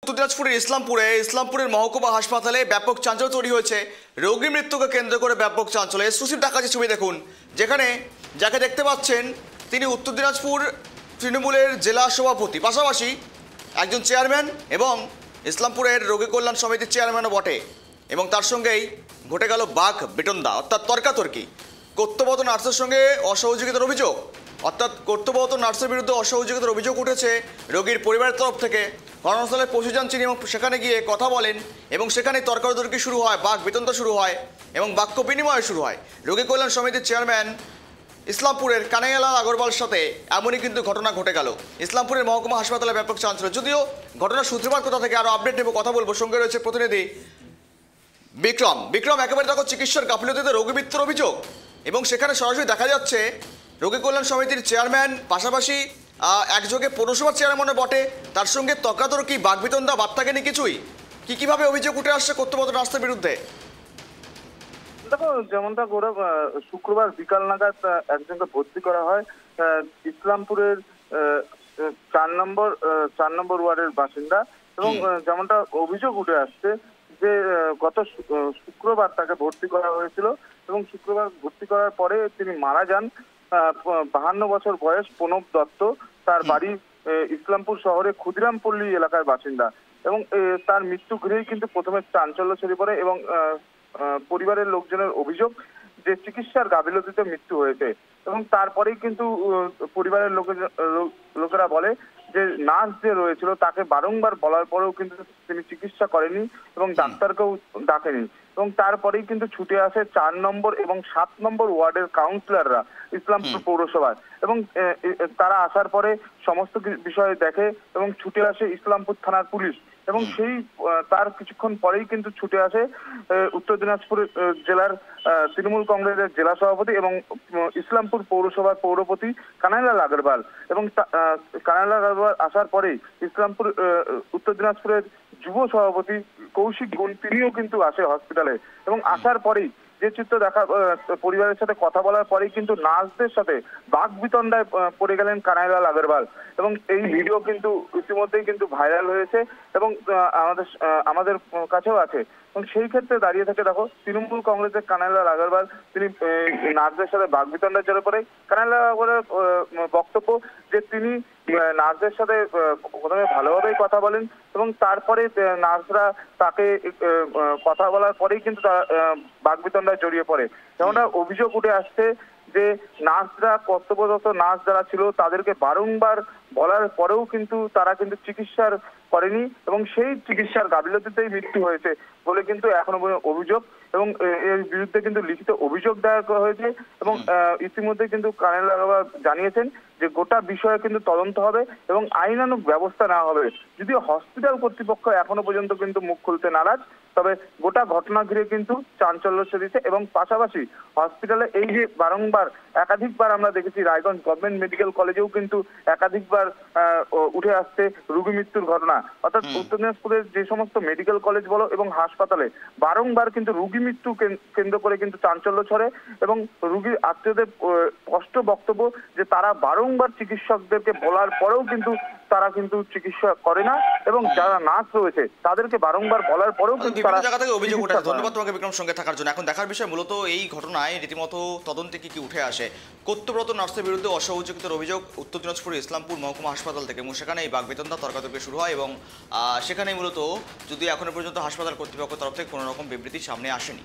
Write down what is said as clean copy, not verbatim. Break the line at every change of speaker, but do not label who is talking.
উত্তর দিনাজপুরের ইসলামপুরের মহকুমা হাসপাতালে ব্যাপক চাঞ্চল্য তৈরি হয়েছে। রোগী মৃত্যুকে কেন্দ্র করে ব্যাপক চাঞ্চল্য। এক্সক্লুসিভ দেখাচ্ছে ছবি দেখুন, যেখানে যাকে দেখতে পাচ্ছেন তিনি উত্তর দিনাজপুর তৃণমূলের জেলা সভাপতি, পাশাপাশি একজন চেয়ারম্যান এবং ইসলামপুরের রোগী কল্যাণ সমিতির চেয়ারম্যানও বটে। এবং তার সঙ্গেই ঘটে গেল বাঘ বিতণ্ডা, অর্থাৎ তর্কাতর্কি। কর্তব্যরত নার্সের সঙ্গে অসহযোগিতার অভিযোগ, অর্থাৎ কর্তব্যরত নার্সের বিরুদ্ধে অসহযোগিতার অভিযোগ উঠেছে রোগীর পরিবারের তরফ থেকে। ঘটনাস্থলে পৌঁছে যান তিনি এবং সেখানে গিয়ে কথা বলেন এবং সেখানে তর্কাতর্কি শুরু হয়, বাঘ বিতণ্ডা শুরু হয় এবং বাক্য বিনিময় শুরু হয়। রোগী কল্যাণ সমিতির চেয়ারম্যান ইসলামপুরের কানাইয়ালাল আগরওয়ালের সাথে এমনই কিন্তু ঘটনা ঘটে গেল। ইসলামপুরের মহকুমা হাসপাতালে ব্যাপক চাঞ্চল্য। যদিও ঘটনার সূত্রপাত কোথা থেকে আরও আপডেট নেব, কথা বলবো। সঙ্গে রয়েছে প্রতিনিধি বিক্রম। একেবারে দেখো, চিকিৎসার গাফিলতিতে রোগী মৃত্যুর অভিযোগ এবং সেখানে সরাসরি দেখা যাচ্ছে রোগী কল্যাণ সমিতির চেয়ারম্যান, পাশাপাশি একযোগে পৌরসভার চেয়ারম্যানও বটে, তার সঙ্গে তর্কাতর্কি, বাগবিতণ্ডা, বাদ থাকেনি কিছুই। কিভাবে অভিযোগ উঠে আসছে কর্তব্যরত নার্সের বিরুদ্ধে?
দেখো, যেমনটা করে শুক্রবার বিকাল নাগাদ একজনকে ভর্তি করা হয় ইসলামপুরের 4 নম্বর ওয়ার্ডের বাসিন্দা। এবং যেমনটা অভিযোগ উঠে আসছে যে গত শুক্রবার তাকে ভর্তি করা হয়েছিল এবং শুক্রবার ভর্তি করার পরে তিনি মারা যান। 52 বছর বয়স, প্রণব দত্ত। তার বাড়ি ইসলামপুর শহরে ক্ষুদিরামপল্লী এলাকার বাসিন্দা। এবং তার মৃত্যু ঘিরেই কিন্তু প্রথমে চাঞ্চল্য ছড়িয়ে পড়ে এবং পরিবারের লোকজনের অভিযোগ যে চিকিৎসার গাফিলতিতে মৃত্যু হয়েছে। এবং তারপরেই কিন্তু পরিবারের লোকেরা বলে যে নার্স যে রয়েছিল তাকে বারংবার বলার পরেও কিন্তু তিনি চিকিৎসা করেনি এবং ডাক্তারকেও ডাকেনি। এবং তারপরেই কিন্তু ছুটে আসে 4 নম্বর এবং 7 নম্বর ওয়ার্ডের কাউন্সিলররা ইসলামপুর পৌরসভায়। এবং তারা আসার পরে সমস্ত বিষয় দেখে এবং ছুটে আসে ইসলামপুর থানার পুলিশ। এবং সেই তার কিছুক্ষণ পরেই কিন্তু ছুটে আসে উত্তর দিনাজপুর জেলার তৃণমূল কংগ্রেসের জেলা সভাপতি এবং ইসলামপুর পৌরসভার পৌরপতি কানাইয়ালাল আগরওয়াল। এবং কানাইয়ালাল আগরওয়াল আসার পরেই ইসলামপুর উত্তর দিনাজপুরের যুব সভাপতি কৌশিক গুণ, তিনিও কিন্তু আসে হসপিটালে। এবং আসার পরেই যে চিত্র দেখা, পরিবারের সাথে কথা বলার পরেই কিন্তু নার্সদের সাথে বাঘ বিতণ্ডায় পড়ে গেলেন কানাইয়ালাল আগরওয়াল। এবং এই ভিডিও কিন্তু ইতিমধ্যেই কিন্তু ভাইরাল হয়েছে এবং আমাদের কাছেও আছে। এবং সেই ক্ষেত্রে দাঁড়িয়ে থেকে দেখো, তৃণমূল কংগ্রেসের কানাইয়ালাল আগরওয়াল তিনি নার্সদের সাথে বাঘ বিতণ্ডায় জড়ে পড়ে। কানাইয়ালাল আগরওয়ালের বক্তব্য যে তিনি নার্সদের সাথে প্রথমে ভালোভাবেই কথা বলেন এবং তারপরে নার্সরা তাকে কথা বলার পরেই কিন্তু বাঘ বিতণ্ডায় জড়িয়ে পড়ে। যেমনটা অভিযোগ উঠে আসছে যে নার্সরা, কর্তব্যরত নার্স যারা ছিল তাদেরকে বারংবার বলার পরেও কিন্তু তারা কিন্তু চিকিৎসার করেনি এবং সেই চিকিৎসার গাফিলতিতেই মৃত্যু হয়েছে বলে কিন্তু এখনো পর্যন্ত অভিযোগ। এবং এর বিরুদ্ধে কিন্তু লিখিত অভিযোগ দায়ের করা হয়েছে এবং ইতিমধ্যে কিন্তু কানাইয়ালাল আগরওয়াল জানিয়েছেন যে গোটা বিষয়ে কিন্তু তদন্ত হবে এবং আইনানুগ ব্যবস্থা নেওয়া হবে। যদিও হসপিটাল কর্তৃপক্ষ এখনো পর্যন্ত কিন্তু মুখ খুলতে নারাজ, তবে গোটা ঘটনা ঘিরে কিন্তু চাঞ্চল্য ছড়িয়েছে। এবং পাশাপাশি হসপিটালে এই যে বারংবার একাধিকবার আমরা দেখেছি, রায়গঞ্জ গভর্নমেন্ট মেডিকেল কলেজেও কিন্তু একাধিকবার উঠে আসছে রোগী মৃত্যুর ঘটনা। অর্থাৎ উত্তর দিনাজপুরের যে সমস্ত মেডিকেল কলেজ বলো এবং হাসপাতালে বারংবার কিন্তু রোগী মৃত্যু কেন্দ্র করে কিন্তু চাঞ্চল্য ছড়ে এবং রোগীর আত্মীয়দের স্পষ্ট বক্তব্য যে তারা বারংবার চিকিৎসকদেরকে বলার পরেও কিন্তু তারা কিন্তু চিকিৎসা করে না এবং যারা নার্স রয়েছে তাদেরকে বারংবার বলার পরেও কিন্তু তারা
জায়গা থেকে অভিযোগ উঠেছে। ধন্যবাদ তোমাকে বিক্রম সঙ্গে থাকার জন্য। এখন দেখার বিষয় মূলত এই ঘটনায় রীতিমতো তদন্তে কি উঠে আসে। কর্তব্যরত নার্সের বিরুদ্ধে অসহযোগিতার অভিযোগ উত্তর দিনাজপুরের ইসলামপুর মহকুমা হাসপাতাল থেকে এবং সেখানে এই বাগবিতণ্ডা, তর্কাতর্কি শুরু হয় এবং সেখানেই মূলত, যদি এখনো পর্যন্ত হাসপাতাল কর্তৃপক্ষের তরফ থেকে কোনো রকম বিবৃতি সামনে আসেনি।